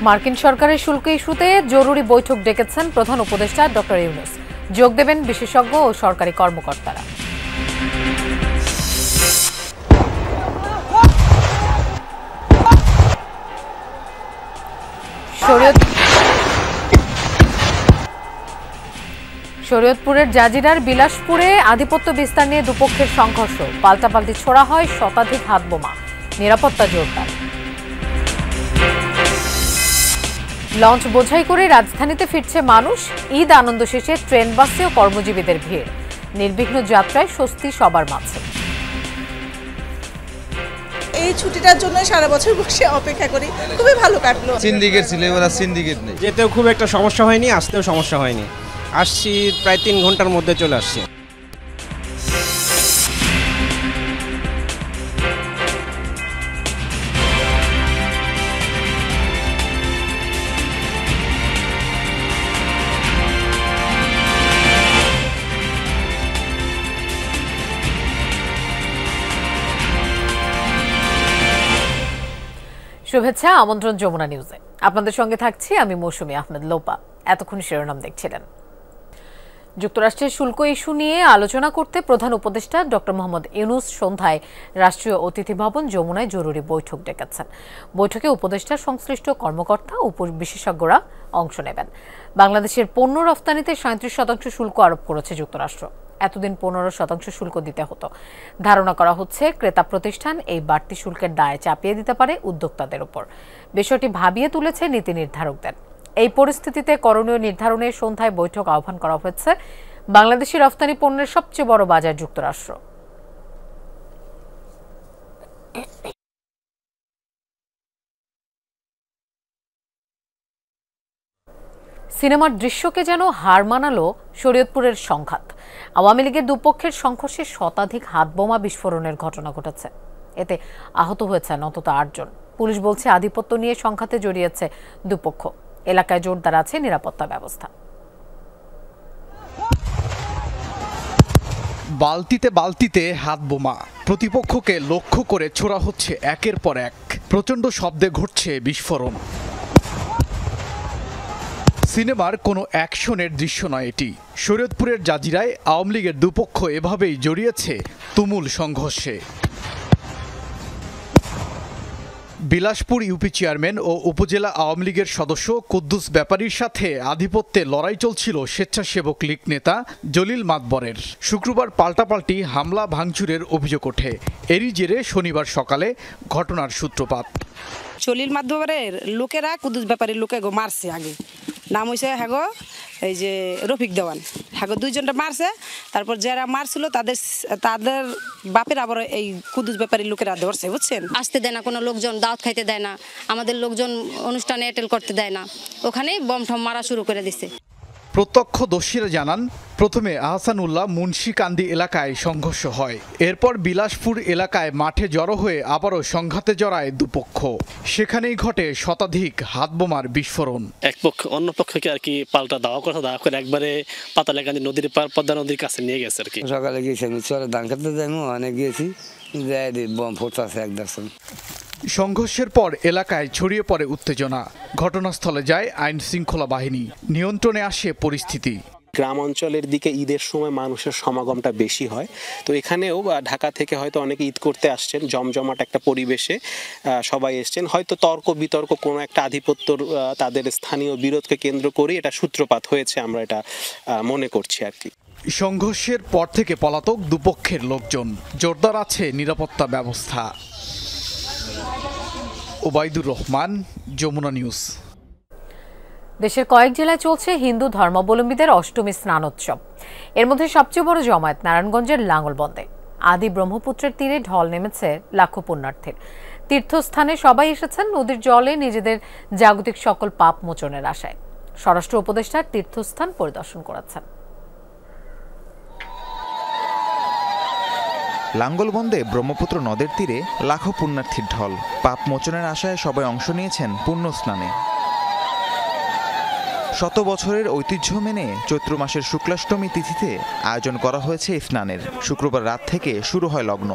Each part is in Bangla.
মার্কিন সরকারের শুল্ক ইস্যুতে জরুরি বৈঠক ডেকেছেন প্রধান উপদেষ্টা ডক্টর ইউনূস। যোগ দেবেন বিশেষজ্ঞ ও সরকারি কর্মকর্তারা। শরীয়তপুরের জাজিরার বিলাসপুরে আধিপত্য বিস্তার নিয়ে দুপক্ষের সংঘর্ষ, পাল্টাপাল্টি ছোড়া হয় শতাধিক হাতবোমা, নিরাপত্তা জোরদার। লঞ্চ বোঝাই করে রাজধানীতে ফিরছে মানুষ, ঈদ আনন্দ শেষে ট্রেন বাসেও কর্মজীবীদের ভিড়, নির্বিঘ্ন যাত্রায় স্বস্তি সবার মাঝে। এই ছুটিটার জন্য সারা বছর বসে অপেক্ষা করি, খুবই ভালো কাটলো। সিন্ডিকেট ছিল, এবার সিন্ডিকেট নেই। যেতেও খুব একটা সমস্যা হয়নি, আসতেও সমস্যা হয়নি। আসছি প্রায় 3 ঘন্টার মধ্যে চলে আসছি। শুভেচ্ছা, আমন্ত্রণ যমুনা নিউজে। আপনাদের সঙ্গে থাকছি আমি মৌসুমী আহমেদ লোপা। এতক্ষণ শিরোনাম দেখছিলেন। যুক্তরাষ্ট্রের শুল্ক ইস্যু নিয়ে আলোচনা করতে প্রধান উপদেষ্টা ডক্টর মোহাম্মদ ইউনূস সন্ধ্যায় রাষ্ট্রীয় অতিথি ভবন যমুনায় জরুরি বৈঠক ডেকেছেন। বৈঠকে উপদেষ্টা সংশ্লিষ্ট কর্মকর্তা ও বিশেষজ্ঞরা অংশ নেবেন। বাংলাদেশের পণ্য রফতানিতে 37% শুল্ক আরোপ করেছে যুক্তরাষ্ট্র। এতদিন 15% শুল্ক দিতে হতো। ধারণা করা হচ্ছে ক্রেতা প্রতিষ্ঠান এই বাড়তি শুল্কের দায় চাপিয়ে দিতে পারে উদ্যোক্তাদের উপর। বিষয়টি ভাবিয়ে তুলেছে নীতি নির্ধারকদের। এই পরিস্থিতিতে করণীয় নির্ধারণে সন্ধ্যায় বৈঠক আহ্বান করা হয়েছে। বাংলাদেশি রফতানি পণ্যের সবচেয়ে বড় বাজার যুক্তরাষ্ট্র। সিনেমার দৃশ্যকে যেন হার মানালো শরীয়তপুরের সংঘাত। আওয়ামী লীগের দুপক্ষের সংঘর্ষে শতাধিক হাতবোমা বিস্ফোরণের ঘটনা ঘটেছে। এতে আহত হয়েছেন অন্তত 8 জন। পুলিশ বলছে আধিপত্য নিয়ে সংঘাতে জড়িয়েছে দুপক্ষ। এলাকায় জোরদার আছে নিরাপত্তা ব্যবস্থা। বালতিতে বালতিতে হাতবোমা, প্রতিপক্ষকে লক্ষ্য করে ছোড়া হচ্ছে একের পর এক। প্রচণ্ড শব্দে ঘটছে বিস্ফোরণ। সিনেমার কোনো অ্যাকশনের দৃশ্য নয় এটি। শরীয়তপুরের জাজিরায় আওয়ামী লীগের দুপক্ষ এভাবেই জড়িয়েছে তুমুল সংঘর্ষে। বিলাসপুর ইউপি চেয়ারম্যান ও উপজেলা আওয়ামী লীগের সদস্য কুদ্দুস ব্যাপারীর সাথে আধিপত্যে লড়াই চলছিল স্বেচ্ছাসেবক লীগ নেতা জলিল মাতবরের। শুক্রবার পাল্টাপাল্টি হামলা ভাঙচুরের অভিযোগ ওঠে। এরই জেরে শনিবার সকালে ঘটনার সূত্রপাত। জলিল মাতবরের লোকেরা কুদ্দুস ব্যাপারীর লোকে মারছে। আগে নাম হয়েছে হ্যাগো এই যে রফিক দেওয়ান, হ্যাগো 2 জনটা মারছে। তারপর যারা মারছিল তাদের বাপের আবার এই কুদ্দুস ব্যাপারীর লোকেরা ধরছে, বুঝছেন। আসতে দেয় না, কোনো লোকজন দাওয়াত খাইতে দেয় না, আমাদের লোকজন অনুষ্ঠানে অ্যাটেন্ড করতে দেয় না। ওখানেই বম ঠম মারা শুরু করে দিছে। প্রত্যক্ষদর্শীরা জানান, প্রথমে আহসানুল্লাহ মুন্সিকান্দি এলাকায় সংঘর্ষ হয়। এরপর বিলাসপুর এলাকায় মাঠে জড়ো হয়ে আবারও সংঘাতে জড়ায় দুপক্ষ। সেখানেই ঘটে শতাধিক হাতবোমার বিস্ফোরণ। এক পক্ষ অন্য পক্ষকে আর কি পাল্টা দেওয়া করে একবারে পাতালাকান্দি নদীর পার, পদ্মা নদীর কাছে নিয়ে গেছে আর কি। সকালে গিয়েছি আমি চরে ধান কাটতে যাইমু, অনেক গিয়েছি, বম ফুটছে এক দর্শন। সংঘর্ষের পর এলাকায় ছড়িয়ে পড়ে উত্তেজনা। ঘটনাস্থলে যায় আইন শৃঙ্খলা বাহিনী। নিয়ন্ত্রণে আসে পরিস্থিতি। গ্রাম অঞ্চলের দিকে ঈদের সময় মানুষের সমাগমটা বেশি হয়, তো এখানেও ঢাকা থেকে হয়তো অনেকে ঈদ করতে আসছেন, জমজমাট একটা পরিবেশে সবাই এসছেন। হয়তো তর্ক বিতর্ক কোনো একটা আধিপত্যর তাদের স্থানীয় বিরোধকে কেন্দ্র করে এটা সূত্রপাত হয়েছে, আমরা এটা মনে করছি আর কি। সংঘর্ষের পর থেকে পলাতক দুপক্ষের লোকজন। জোরদার আছে নিরাপত্তা ব্যবস্থা। ওবায়দুর রহমান, যমুনা নিউজ। দেশের কয়েক জেলায় চলছে হিন্দু ধর্মাবলম্বীদের অষ্টমী স্নানোৎসব। এর মধ্যে সবচেয়ে বড় জমায়েত নারায়ণগঞ্জের লাঙ্গলবন্দে। আদি ব্রহ্মপুত্রের তীরে ঢল নেমেছে লাখো পুণ্যার্থীর। তীর্থস্থানে সবাই এসেছেন নদীর জলে নিজেদের জাগতিক সকল পাপ মোচনের আশায়। স্বরাষ্ট্র উপদেষ্টা তীর্থস্থান পরিদর্শন করেছেন। লাঙ্গলবন্দে ব্রহ্মপুত্র নদের তীরে লাখো পুণ্যার্থীর ঢল। পাপ মোচনের আশায় সবাই অংশ নিয়েছেন পুণ্য স্নানে। শত বছরের ঐতিহ্য মেনে চৈত্র মাসের শুক্লাষ্টমী তিথিতে আয়োজন করা হয়েছে স্নানের। শুক্রবার রাত থেকে শুরু হয় লগ্ন।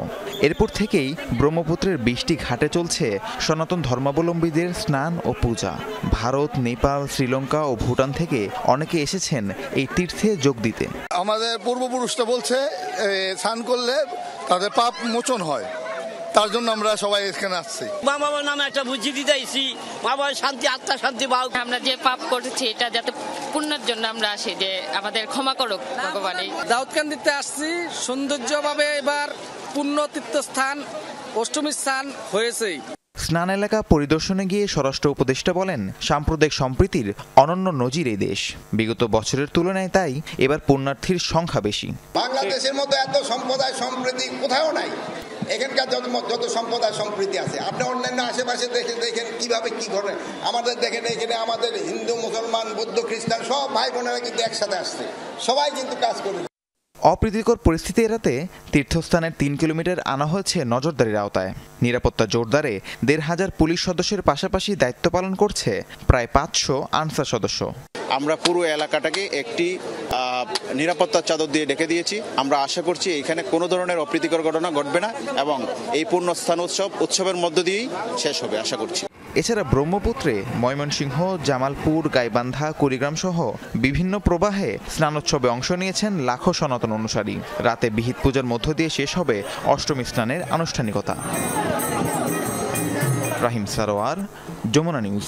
এরপর থেকেই ব্রহ্মপুত্রের 20টি ঘাটে চলছে সনাতন ধর্মাবলম্বীদের স্নান ও পূজা। ভারত, নেপাল, শ্রীলঙ্কা ও ভুটান থেকে অনেকে এসেছেন এই তীর্থে যোগ দিতে। আমাদের পূর্বপুরুষরা বলছে স্নান করলে তাদের পাপ মোচন হয়, তার জন্য আমরা সবাই এখানে আসছি। মা বাবার নামে একটা বুঝিয়ে দিতে আইছি, মা বাবার শান্তি, আত্মা শান্তি পাও। আমরা যে পাপ করেছি এটা যাতে পুণ্যের জন্য আমরা আসি, যে আমাদের ক্ষমা করুক ভগবান। দাউদকান্দিতে আসছি সৌন্দর্যভাবে, এবার পুণ্য তীর্থস্থান অষ্টমী স্থান হয়েছে। স্নান এলাকা পরিদর্শনে গিয়ে স্বরাষ্ট্র উপদেষ্টা বলেন, সাম্প্রদায়িক সম্প্রীতির অনন্য নজির এই দেশ। বিগত বছরের তুলনায় তাই এবার পুণ্যার্থীর সংখ্যা বেশি। বাংলাদেশের মতো এত সম্প্রদায় সম্প্রীতি কোথাও নাই। এখানকার যত সম্প্রদায় সম্প্রীতি আছে, আপনি অন্যান্য আশেপাশে দেখেন কিভাবে কি ঘটে। আমাদের দেখেন এখানে আমাদের হিন্দু, মুসলমান, বৌদ্ধ, খ্রিস্টান সব ভাই বোনেরা কিন্তু একসাথে আসছে, সবাই কিন্তু কাজ করে। অপ্রীতিকর পরিস্থিতি এড়াতে তীর্থস্থানের 3 কিলোমিটার আনা হয়েছে নজরদারির আওতায়। নিরাপত্তা জোরদারে 1500 পুলিশ সদস্যের পাশাপাশি দায়িত্ব পালন করছে প্রায় 500 আনসার সদস্য। আমরা পুরো এলাকাটাকে একটি নিরাপত্তার চাদর দিয়ে ঢেকে দিয়েছি। আমরা আশা করছি এখানে কোনো ধরনের অপ্রীতিকর ঘটনা ঘটবে না এবং এই পুণ্যস্থান উৎসবের মধ্য দিয়েই শেষ হবে আশা করছি। এছাড়া ব্রহ্মপুত্রে ময়মনসিংহ, জামালপুর, গাইবান্ধা, কুড়িগ্রাম সহ বিভিন্ন প্রবাহে স্নানোৎসবে অংশ নিয়েছেন লাখো সনাতন অনুসারী। রাতে বিহিত পূজার মধ্য দিয়ে শেষ হবে অষ্টমী স্নানের আনুষ্ঠানিকতা। রাহিম সারোয়ার, যমুনা নিউজ।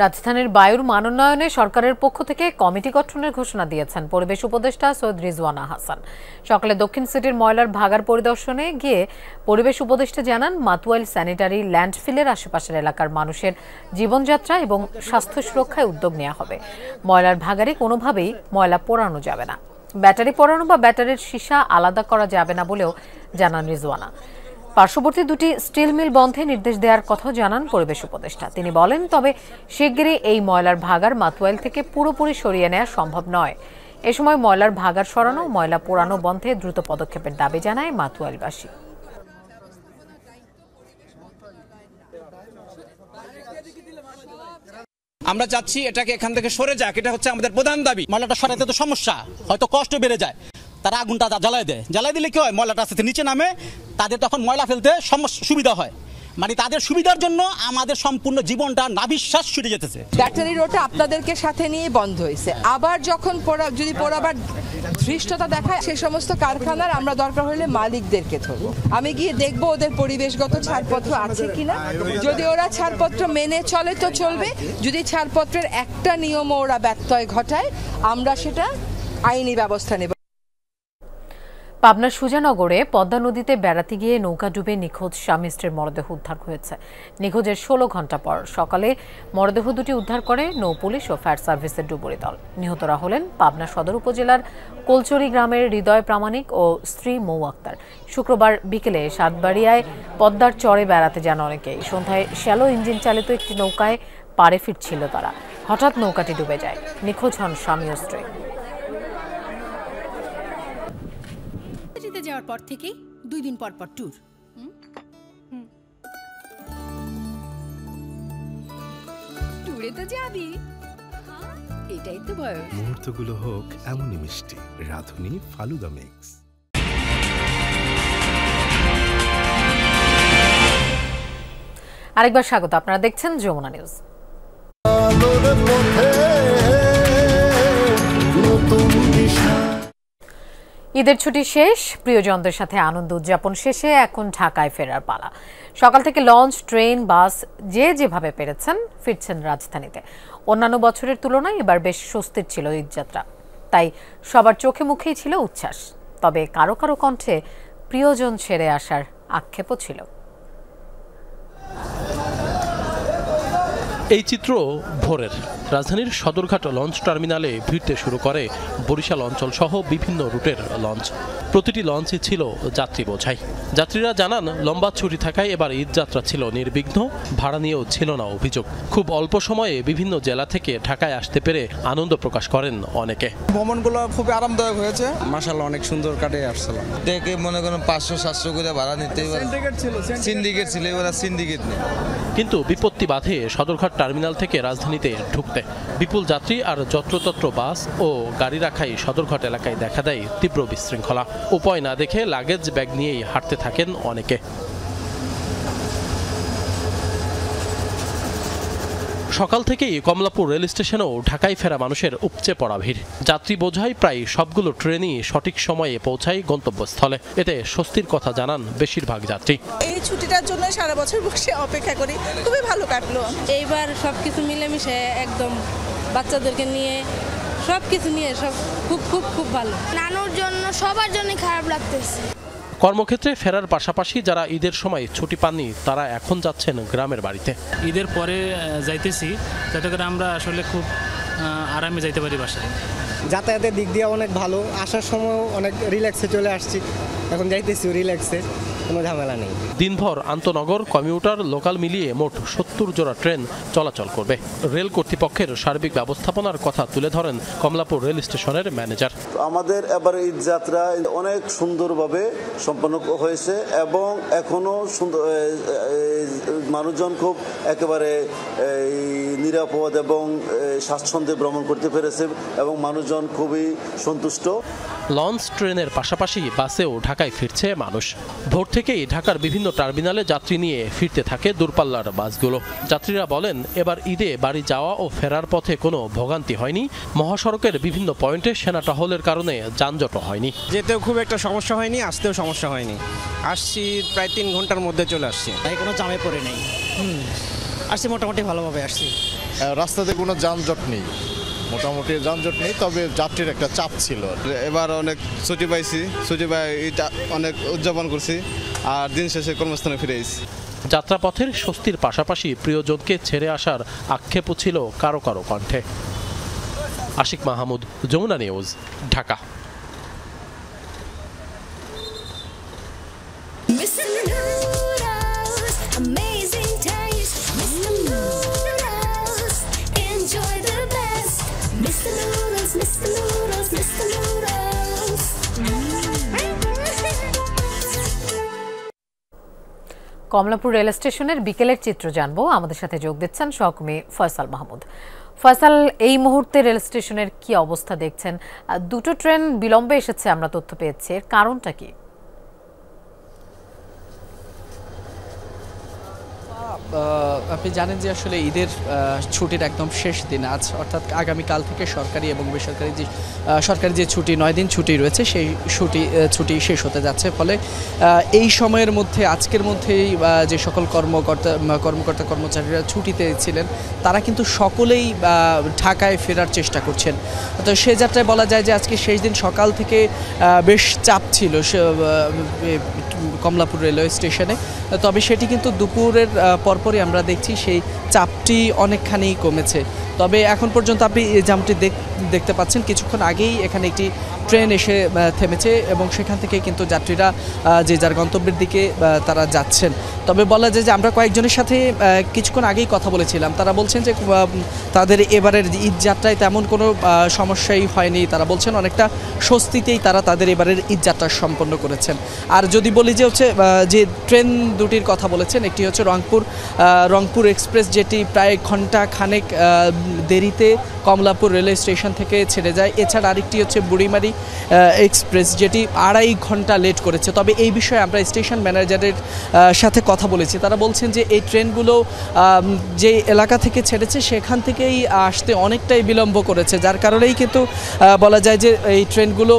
রাজধানীর বায়ুর মান উন্নয়নে সরকারের পক্ষ থেকে কমিটি গঠনের ঘোষণা দিয়েছেন পরিবেশ উপদেষ্টা সৈয়দ রিজওয়ানা হাসান। সকালে দক্ষিণ সিটির ময়লার ভাগার পরিদর্শনে গিয়ে পরিবেশ উপদেষ্টা জানান, মাতুয়াইল স্যানিটারি ল্যান্ডফিলের আশেপাশের এলাকার মানুষের জীবনযাত্রা এবং স্বাস্থ্য সুরক্ষায় উদ্যোগ নেওয়া হবে। ময়লার ভাগারে কোনোভাবেই ময়লা পোড়ানো যাবে না। ব্যাটারি পোড়ানো বা ব্যাটারির সীসা আলাদা করা যাবে না বলেও জানান রিজওয়ানা। পার্শ্ববর্তী 2টি স্টিল মিল বন্ধে নির্দেশ দেওয়ার কথাও জানান পরিবেশ উপদেষ্টা। তিনি বলেন, তবে শিগগিরই এই ময়লার ভাগার মাতুয়াইল থেকে পুরোপুরি সরিয়ে নেওয়া সম্ভব নয়। এ সময় ময়লার ভাগার সরানো, ময়লা পোড়ানো বন্ধে দ্রুত পদক্ষেপের দাবি জানায় মাতুয়াইলবাসী। আমরা চাচ্ছি এটাকে এখান থেকে সরে যাক, এটা হচ্ছে আমাদের প্রধান দাবি। ময়লাটা সরাতে তো সমস্যা, হয়তো কষ্ট বেড়ে যায়। তারা আগুনটা জ্বালায় দেয়, জ্বালাই দিলে কি হয়, ময়লাটা আস্তে নিচে নামে, তাদের তখন ময়লা ফেলতে সুবিধা হয়। মানে তাদের সুবিধার জন্য আমাদের সম্পূর্ণ জীবনটা নাভিশ্বাস ছুটে যেতেছে। ব্যাটারি রোডটা আপনাদেরকে সাথে নিয়ে বন্ধ হয়েছে, আবার যখন যদি পোড়াবার ধৃষ্টতা দেখায়, সেই সমস্ত কারখানার আমরা দরকার হলে মালিকদেরকে ধরবো। আমি গিয়ে দেখবো ওদের পরিবেশগত ছাড়পত্র আছে কিনা। যদি ওরা ছাড়পত্র মেনে চলে তো চলবে, যদি ছাড়পত্রের একটা নিয়মও ওরা ব্যত্যয় ঘটায়, আমরা সেটা আইনি ব্যবস্থা নেব। পাবনার সুজানগরে পদ্মা নদীতে বেড়াতে গিয়ে নৌকা ডুবে নিখোঁজ স্বামী স্ত্রীর মরদেহ উদ্ধার হয়েছে। নিখোঁজের 16 ঘণ্টা পর সকালে মরদেহ দুটি উদ্ধার করে নৌ পুলিশ ও ফায়ার সার্ভিসের ডুবুরি দল। নিহতরা হলেন পাবনা সদর উপজেলার কোলচুরি গ্রামের হৃদয় প্রামাণিক ও স্ত্রী মৌ আক্তার। শুক্রবার বিকেলে সাতবাড়িয়ায় পদ্মার চরে বেড়াতে যান অনেকেই। সন্ধ্যায় শ্যালো ইঞ্জিন চালিত একটি নৌকায় পাড়ে ফিরছিল তারা। হঠাৎ নৌকাটি ডুবে যায়। নিখোঁজ হন স্বামী ও স্ত্রী। যাওয়ার পর থেকে 2 দিন পর পর ট্যুর। ট্যুরে তো যাবি, এটাই তো বয়স। মুহূর্তগুলো হোক এমনই মিষ্টি। রাধুনী ফালুদা মিক্স। আরেকবার স্বাগত, আপনারা দেখছেন যমুনা নিউজ। ঈদের ছুটি শেষ, প্রিয়জনদের সাথে আনন্দ উদযাপন শেষে এখন ঢাকায় ফেরার পালা। সকাল থেকে লঞ্চ, ট্রেন, বাস যে যেভাবে পেরেছেন ফিরছেন রাজধানীতে। অন্যান্য বছরের তুলনায় এবার বেশ স্বস্তির ছিল ঈদযাত্রা, তাই সবার চোখে মুখেই ছিল উচ্ছ্বাস। তবে কারো কারো কণ্ঠে প্রিয়জন ছেড়ে আসার আক্ষেপও ছিল। এই চিত্র ভোরের রাজধানীর সদরঘাট লঞ্চ টার্মিনালে ভিড়তে শুরু করে বরিশাল অঞ্চল সহ বিভিন্ন রুটের লঞ্চ। প্রতিটি লঞ্চে ছিল যাত্রী বোঝাই। যাত্রীরা জানান লম্বা ছুটি থাকায় এবার ঈদ যাত্রা ছিল নির্বিঘ্ন, ভাড়া নিয়েও ছিল না অভিযোগ। খুব অল্প সময়ে বিভিন্ন জেলা থেকে ঢাকায় আসতে পেরে আনন্দ প্রকাশ করেন অনেকে। ভ্রমণগুলো খুব আরামদায়ক হয়েছে, মাশাআল্লাহ অনেক সুন্দর কাটে আসছিলাম। দেখে মনে করেন 500-700 করে ভাড়া নিতে সিন্ডিকেট ছিল, এবার সিন্ডিকেট নেই। কিন্তু বিপত্তি বাধে সদরঘাট টার্মিনাল থেকে রাজধানীতে ঢুকতে। বিপুল যাত্রী আর যত্রতত্র বাস ও গাড়ি রাখাই সদরঘাট এলাকায় দেখা দেয় তীব্র বিশৃঙ্খলা। উপায় না দেখে লাগেজ ব্যাগ নিয়েই হাঁটতে থাকেন অনেকে। সকাল থেকেই কমলাপুর রেল স্টেশনেও ঢাকায় ফেরা মানুষের উপচে পড়া ভিড়। যাত্রী বোঝাই প্রায় সবগুলো ট্রেনই সঠিক সময়ে পৌঁছায় গন্তব্যস্থলে। এতে স্বস্তির কথা জানান বেশিরভাগ যাত্রী। এই ছুটিটার জন্য সারা বছর বসে অপেক্ষা করি, খুবই ভালো কাটলো। এইবার সবকিছু মিলেমিশে একদম বাচ্চাদেরকে নিয়ে সবকিছু নিয়ে সব খুব খুব খুব ভালো। নানুর জন্য সবার জন্য খারাপ লাগতেছে। কর্মক্ষেত্রে ফেরার পাশাপাশি যারা ঈদের সময় ছুটি পাননি তারা এখন যাচ্ছেন গ্রামের বাড়িতে। ঈদের পরে যাইতেছি যাতে করে আমরা আসলে খুব আরামে যাইতে পারি বাসায়। যাতায়াতের দিক দিয়ে অনেক ভালো, আসার সময় অনেক রিল্যাক্সে চলে আসছি, এখন যাইতেছি রিল্যাক্সে, কোনো ঝামেলা নেই। দিনভর আন্তনগর, কমিউটার, লোকাল মিলিয়ে মোট 70 জোড়া ট্রেন চলাচল করবে। রেল কর্তৃপক্ষের সার্বিক ব্যবস্থাপনার কথা তুলে ধরেন কমলাপুর রেল স্টেশনের ম্যানেজার। আমাদের এবার ঈদ যাত্রা অনেক সুন্দরভাবে সম্পন্ন হয়েছে এবং এখনো মানুষজন খুব একেবারে নিরাপদ এবং স্বাচ্ছন্দ্যে ভ্রমণ করতে পেরেছে এবং মানুষজন খুবই সন্তুষ্ট। লঞ্চ, ট্রেনের পাশাপাশি বাসেও ঢাকায় ফিরছে মানুষ। ভোর থেকেই ঢাকার বিভিন্ন টার্মিনালে যাত্রী নিয়ে ফিরতে থাকে দূরপাল্লার বাসগুলো। যাত্রীরা বলেন এবার ঈদে বাড়ি যাওয়া ও ফেরার পথে কোনো ভোগান্তি হয়নি। মহাসড়কের বিভিন্ন পয়েন্টে সেনা টহলের কারণে যানজটও হয়নি। যেতেও খুব একটা সমস্যা হয়নি, আসতেও সমস্যা হয়নি। আসছি প্রায় 3 ঘন্টার মধ্যে চলে আসছি। কোনো জামে পড়ে নেই, আসছি মোটামুটি ভালোভাবে আসছি। রাস্তাতে কোনো যানজট নেই, মোটামুটি যানজট নেই, তবে যাত্রীর একটা চাপ ছিল। এবার অনেক ছুটি পাইছি, ছুটি পাই এটা অনেক উদযাপন করছি আর দিন শেষে কর্মস্থানে ফিরে এসেছি। যাত্রাপথের স্বস্তির পাশাপাশি প্রিয়জনকে ছেড়ে আসার আক্ষেপও ছিল কারো কারো কণ্ঠে। আশিক মাহমুদ, যমুনা নিউজ, ঢাকা। কমলাপুর রেল স্টেশনের বিকেলের চিত্র জানবো। আমাদের সাথে যোগ দিচ্ছেন সহকর্মী ফয়সাল মাহমুদ। ফয়সাল, এই মুহূর্তে রেল স্টেশনের কি অবস্থা দেখছেন? 2টো ট্রেন বিলম্বে এসেছে আমরা তথ্য পেয়েছি, এর কারণটা কি? আপনি জানেন যে আসলে ঈদের ছুটির একদম শেষ দিন আজ, অর্থাৎ আগামীকাল থেকে সরকারি এবং বেসরকারি যে সরকারি যে ছুটি 9 দিন ছুটি রয়েছে সেই ছুটি শেষ হতে যাচ্ছে। ফলে এই সময়ের মধ্যে আজকের মধ্যেই যে সকল কর্মকর্তা কর্মচারীরা ছুটিতে ছিলেন তারা কিন্তু সকলেই ঢাকায় ফেরার চেষ্টা করছেন। তো সে যাত্রায় বলা যায় যে আজকে শেষ দিন সকাল থেকে বেশ চাপ ছিল কমলাপুর রেলওয়ে স্টেশনে, তবে সেটি কিন্তু দুপুরের পরপরই আমরা দেখছি সেই চাপটি অনেকখানি কমেছে। তবে এখন পর্যন্ত আপনি যেমনটি দেখতে পাচ্ছেন কিছুক্ষণ আগেই এখানে একটি ট্রেন এসে থেমেছে এবং সেখান থেকে কিন্তু যাত্রীরা যে যার গন্তব্যের দিকে তারা যাচ্ছেন। তবে বলা যায় যে আমরা কয়েকজনের সাথে কিছুক্ষণ আগেই কথা বলেছিলাম, তারা বলছেন যে তাদের এবারের ঈদ যাত্রায় তেমন কোনো সমস্যাই হয়নি। তারা বলছেন অনেকটা স্বস্তিতেই তারা তাদের এবারের ঈদ যাত্রা সম্পন্ন করেছেন। আর যদি বলি যে হচ্ছে যে ট্রেন দুটির কথা বলেছেন, একটি হচ্ছে রংপুর এক্সপ্রেস যেটি প্রায় ঘন্টা খানেক দেরিতে কমলাপুর রেলওয়ে স্টেশন থেকে ছেড়ে যায়। এছাড়া আরেকটি হচ্ছে বুড়িমারি এক্সপ্রেস যেটি 2.5 ঘন্টা লেট করেছে। তবে এই বিষয়ে আমরা স্টেশন ম্যানেজারের সাথে কথা বলেছি, তারা বলছেন যে এই ট্রেনগুলো যে এলাকা থেকে ছেড়েছে সেখান থেকেই আসতে অনেকটাই বিলম্ব করেছে, যার কারণেই কিন্তু বলা যায় যে এই ট্রেনগুলো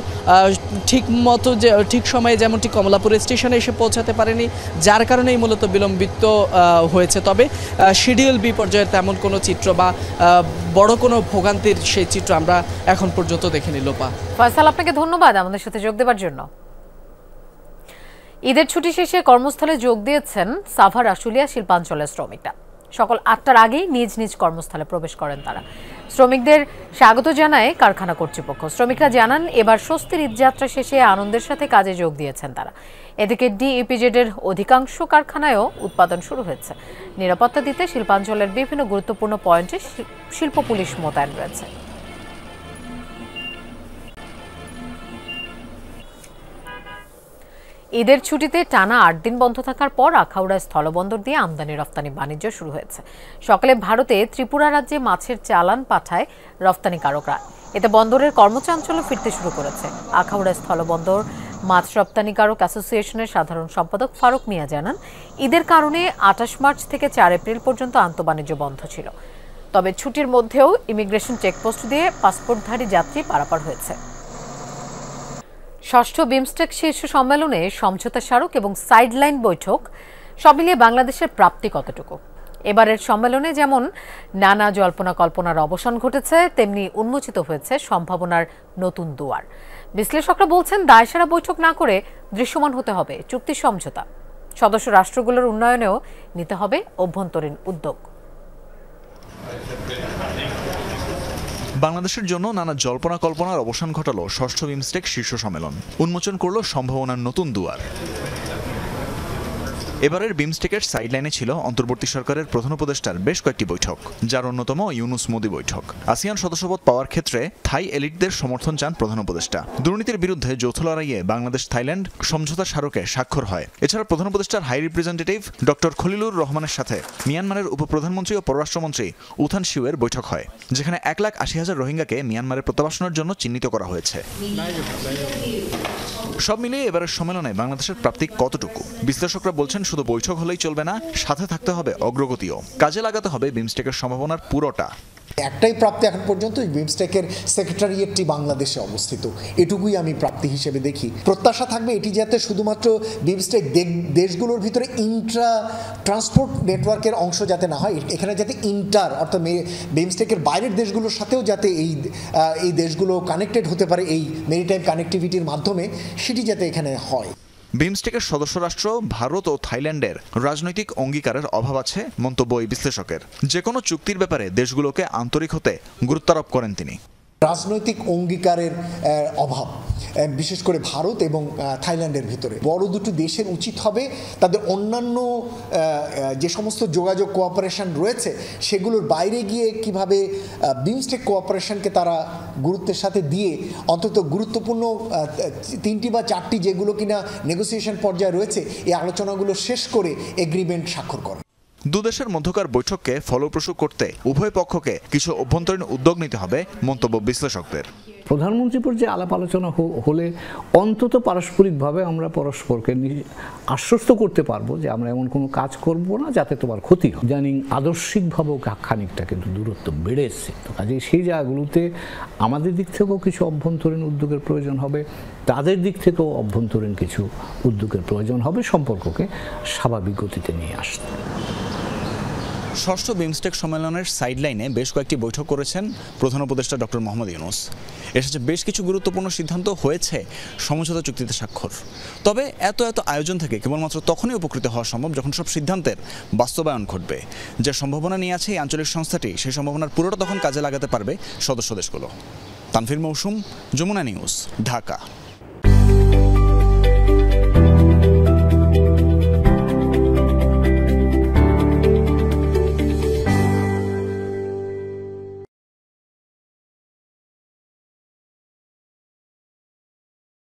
ঠিক সময়ে যেমনটি কমলাপুর স্টেশনে এসে পৌঁছাতে পারেনি, যার কারণেই মূলত বিলম্বিত হয়েছে। তবে শিডিউল বি পর্যায়ের তেমন কোনো চিত্র বা বড় কোনো ভোগান্তির সেই চিত্র আমরা এখন পর্যন্ত দেখিনি। লোপা, ফয়সাল, আপনাকে ধন্যবাদ আমাদের সাথে যোগ দেওয়ার জন্য। ঈদের ছুটি শেষে কর্মস্থলে যোগ দিয়েছেন সাভার আশুলিয়া শিল্পাঞ্চলের শ্রমিকরা। সকাল 8টার আগেই নিজ নিজ কর্মস্থলে প্রবেশ করেন তারা। শ্রমিকদের স্বাগত জানায় কারখানা কর্তৃপক্ষ। শ্রমিকরা জানান এবার স্বস্তির ঈদযাত্রা শেষে আনন্দের সাথে কাজে যোগ দিয়েছেন তারা। এদিকে DEPZ এর অধিকাংশ কারখানায়ও উৎপাদন শুরু হয়েছে। নিরাপত্তা দিতে শিল্পাঞ্চলের বিভিন্ন গুরুত্বপূর্ণ পয়েন্টে শিল্প পুলিশ মোতায়েন রয়েছে। ঈদের ছুটিতে টানা 8 দিন বন্ধ থাকার পর আখাউড়া স্থলবন্দর দিয়ে আমদানি রপ্তানি বাণিজ্য শুরু হয়েছে। সকালে ভারতে ত্রিপুরা রাজ্যে মাছের চালান পাঠায় রপ্তানিকারকরা। এতে বন্দরের কর্মচাঞ্চল্য ফিরতে শুরু করেছে। আখাউড়া স্থলবন্দর মাছ রপ্তানিকারক অ্যাসোসিয়েশনের সাধারণ সম্পাদক ফারুক মিয়া জানান, ঈদের কারণে 28 মার্চ থেকে 4 এপ্রিল পর্যন্ত আন্তঃবাণিজ্য বন্ধ ছিল। তবে ছুটির মধ্যেও ইমিগ্রেশন চেকপোস্ট দিয়ে পাসপোর্টধারী যাত্রী পারাপার হয়েছে। ষষ্ঠ বিমস্টেক শীর্ষ সম্মেলনে সমঝোতা স্মারক এবং সাইডলাইন বৈঠক সব মিলিয়ে বাংলাদেশের প্রাপ্তি কতটুকু? এবারের সম্মেলনে যেমন নানা জল্পনা কল্পনার অবসান ঘটেছে, তেমনি উন্মোচিত হয়েছে সম্ভাবনার নতুন দুয়ার। বিশ্লেষকরা বলছেন, দায়সারা বৈঠক না করে দৃশ্যমান হতে হবে চুক্তি সমঝোতা। সদস্য রাষ্ট্রগুলোর উন্নয়নেও নিতে হবে অভ্যন্তরীণ উদ্যোগ। বাংলাদেশের জন্য নানা জল্পনা কল্পনার অবসান ঘটালো ষষ্ঠ বিমস্টেক শীর্ষ সম্মেলন, উন্মোচন করল সম্ভাবনার নতুন দুয়ার। এবারের বিমস্টেকের সাইডলাইনে ছিল অন্তর্বর্তী সরকারের প্রধান উপদেষ্টার বেশ কয়েকটি বৈঠক, যার অন্যতম ইউনুস মোদি বৈঠক। আসিয়ান সদস্যপদ পাওয়ার ক্ষেত্রে থাই এলিটদের সমর্থন চান প্রধান উপদেষ্টা। দুর্নীতির বিরুদ্ধে যৌথ লড়াইয়ে বাংলাদেশ থাইল্যান্ড সমঝোতা স্মারকে স্বাক্ষর হয়। এছাড়া প্রধান উপদেষ্টার হাই রিপ্রেজেন্টেটিভ ডক্টর খলিলুর রহমানের সাথে মিয়ানমারের উপপ্রধানমন্ত্রী ও পররাষ্ট্রমন্ত্রী উথান শিউয়ের বৈঠক হয়, যেখানে 1,80,000 রোহিঙ্গাকে মিয়ানমারে প্রত্যাবাসনের জন্য চিহ্নিত করা হয়েছে। সব মিলিয়ে এবারের সম্মেলনে বাংলাদেশের প্রাপ্তি কতটুকু? বিশ্লেষকরা বলছেন, শুধু বৈঠক হলেই চলবে না, সাথে থাকতে হবে অগ্রগতিও। কাজে লাগাতে হবে বিমস্টেকের সম্ভাবনার পুরোটা। একটাই প্রাপ্তি এখন পর্যন্ত, বিমস্টেকের সেক্রেটারিয়েটটি বাংলাদেশে অবস্থিত, এটুকুই আমি প্রাপ্তি হিসেবে দেখি। প্রত্যাশা থাকবে এটি যাতে শুধুমাত্র বিমস্টেক দেশগুলোর ভিতরে ইন্ট্রা ট্রান্সপোর্ট নেটওয়ার্কের অংশ যাতে না হয়, এখানে যাতে ইন্টার অর্থাৎ বিমস্টেকের বাইরের দেশগুলোর সাথেও যাতে এই দেশগুলো কানেক্টেড হতে পারে এই মেরিটাইম কানেক্টিভিটির মাধ্যমে, সেটি যাতে এখানে হয়। বিমস্টেকের সদস্য রাষ্ট্র ভারত ও থাইল্যান্ডের রাজনৈতিক অঙ্গীকারের অভাব আছে মন্তব্য এই বিশ্লেষকের। যে কোনো চুক্তির ব্যাপারে দেশগুলোকে আন্তরিক হতে গুরুত্বারোপ করেন তিনি। রাজনৈতিক অঙ্গীকারের অভাব, বিশেষ করে ভারত এবং থাইল্যান্ডের ভিতরে। বড় দুটো দেশের উচিত হবে তাদের অন্যান্য যে সমস্ত যোগাযোগ কোঅপারেশন রয়েছে সেগুলোর বাইরে গিয়ে কিভাবে বিমস্টেক কোঅপারেশনকে তারা গুরুত্বের সাথে দিয়ে অন্তত গুরুত্বপূর্ণ 3টি বা 4টি যেগুলো কিনা নেগোসিয়েশন পর্যায়ে রয়েছে এই আলোচনাগুলো শেষ করে এগ্রিমেন্ট স্বাক্ষর করে। দুদেশের মধ্যকার বৈঠককে ফলপ্রসূ করতে উভয় পক্ষকে কিছু অভ্যন্তরীণ উদ্যোগ নিতে হবে মন্তব্য বিশ্লেষকদের। প্রধানমন্ত্রী পর্যায়ে আলাপ আলোচনা হলে অন্তত পারস্পরিকভাবে আমরা পরস্পরকে আশ্বস্ত করতে পারবো যে আমরা এমন কোনো কাজ করব না যাতে তোমার ক্ষতি হয়। জানি আদর্শিকভাবেও খানিকটা কিন্তু দূরত্ব বেড়ে এসছে, তো কাজে সেই জায়গাগুলোতে আমাদের দিক থেকেও কিছু অভ্যন্তরীণ উদ্যোগের প্রয়োজন হবে, তাদের দিক থেকেও অভ্যন্তরীণ কিছু উদ্যোগের প্রয়োজন হবে সম্পর্ককে স্বাভাবিক গতিতে নিয়ে আসতে। ষষ্ঠ বিমস্টেক সম্মেলনের সাইডলাইনে বেশ কয়েকটি বৈঠক করেছেন প্রধান উপদেষ্টা ডক্টর মোহাম্মদ ইউনুস। এসেছে বেশ কিছু গুরুত্বপূর্ণ সিদ্ধান্ত, হয়েছে সমঝোতা চুক্তিতে স্বাক্ষর। তবে এত আয়োজন থেকে কেবলমাত্র তখনই উপকৃত হওয়া সম্ভব যখন সব সিদ্ধান্তের বাস্তবায়ন ঘটবে। যে সম্ভাবনা নিয়ে আছে এই আঞ্চলিক সংস্থাটি, সেই সম্ভাবনার পুরোটা তখন কাজে লাগাতে পারবে সদস্য দেশগুলো। তানভীর মৌসুম, যমুনা নিউজ, ঢাকা।